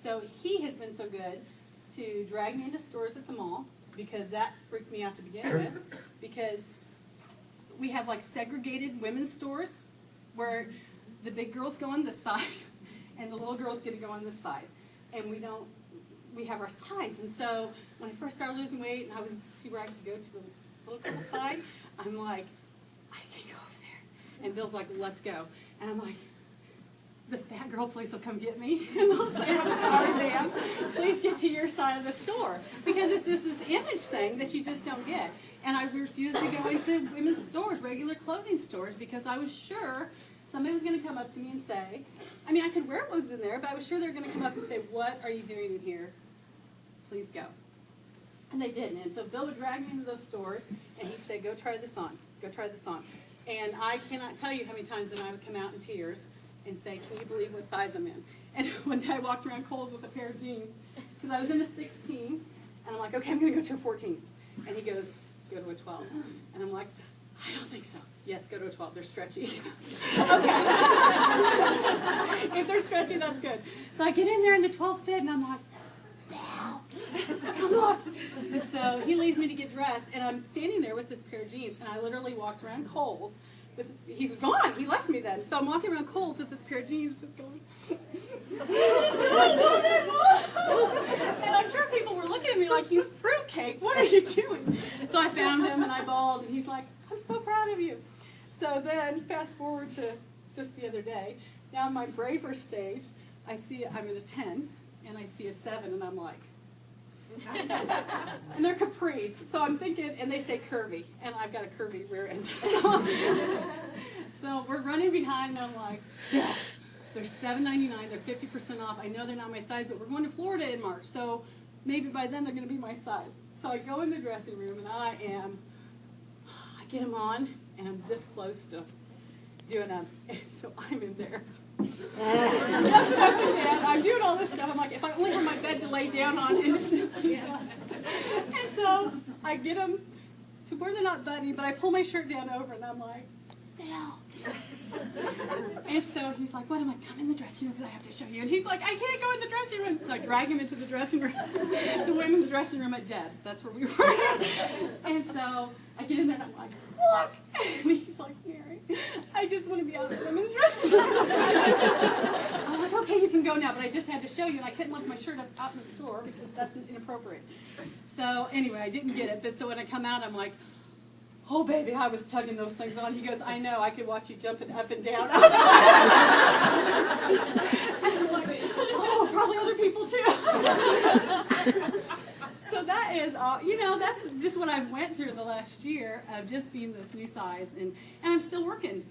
So he has been so good to drag me into stores at the mall, because that freaked me out to begin with, because we have like segregated women's stores where the big girls go on this side and the little girls get to go on this side. And we have our sides. And so when I first started losing weight and I was too ragged to go to the little girl side, I'm like, I can't go over there. And Bill's like, let's go. And I'm like, the fat girl place will come get me. And they'll say, I'm sorry, ma'am, please get to your side of the store. Because it's just this image thing that you just don't get. And I refused to go into women's stores, regular clothing stores, because I was sure somebody was going to come up to me and say, I mean, I could wear what was in there, but I was sure they were going to come up and say, what are you doing in here? Please go. And they didn't. And so Bill would drag me into those stores, and he'd say, go try this on. Go try this on. And I cannot tell you how many times that I would come out in tears and say, can you believe what size I'm in? And one day I walked around Kohl's with a pair of jeans, because I was in a 16, and I'm like, okay, I'm going to go to a 14. And he goes, go to a 12. And I'm like, I don't think so. Yes, go to a 12. They're stretchy. Okay. If they're stretchy, that's good. So I get in there in the 12 fit, and I'm like, come on. And so he leaves me to get dressed, and I'm standing there with this pair of jeans, and I literally walked around Kohl's. He was gone. He left me then. So I'm walking around Kohl's with this pair of jeans just going, and I'm sure people were looking at me like, you fruitcake, what are you doing? So I found him, and I bawled, and he's like, I'm so proud of you. So then, fast forward to just the other day, now in my braver stage, I'm at a 10, and I see a 7, and I'm like, and they're capris. So I'm thinking, and they say curvy, and I've got a curvy rear end. So we're running behind, and I'm like, yeah, they're $7.99, they're 50% off. I know they're not my size, but we're going to Florida in March, so maybe by then they're going to be my size. So I go in the dressing room, and I get them on, and I'm this close to doing them. And so I'm in there. Jumping up and down. I'm doing all this stuff. I'm like, if I only had my bed to lay down on. And so I get them to where they're not buttoned, but I pull my shirt down over, and I'm like, Bill. And so he's like, what am I? Come in the dressing room because I have to show you. And he's like, I can't go in the dressing room. So I drag him into the dressing room, the women's dressing room at Deb's. That's where we were. And so I get in there, and I'm like, look. And he's like, Mary, I just want to be out of the women's dressing room. I'm like, okay, you can go now, but I just had to show you, and I couldn't lift my shirt up out in the store because that's inappropriate. So anyway, I didn't get it, but so when I come out, I'm like, oh, baby, I was tugging those things on. He goes, I know, I could watch you jumping up and down. And I'm like, oh, probably other people too. So that is all, that's just what I went through the last year of just being this new size. And I'm still working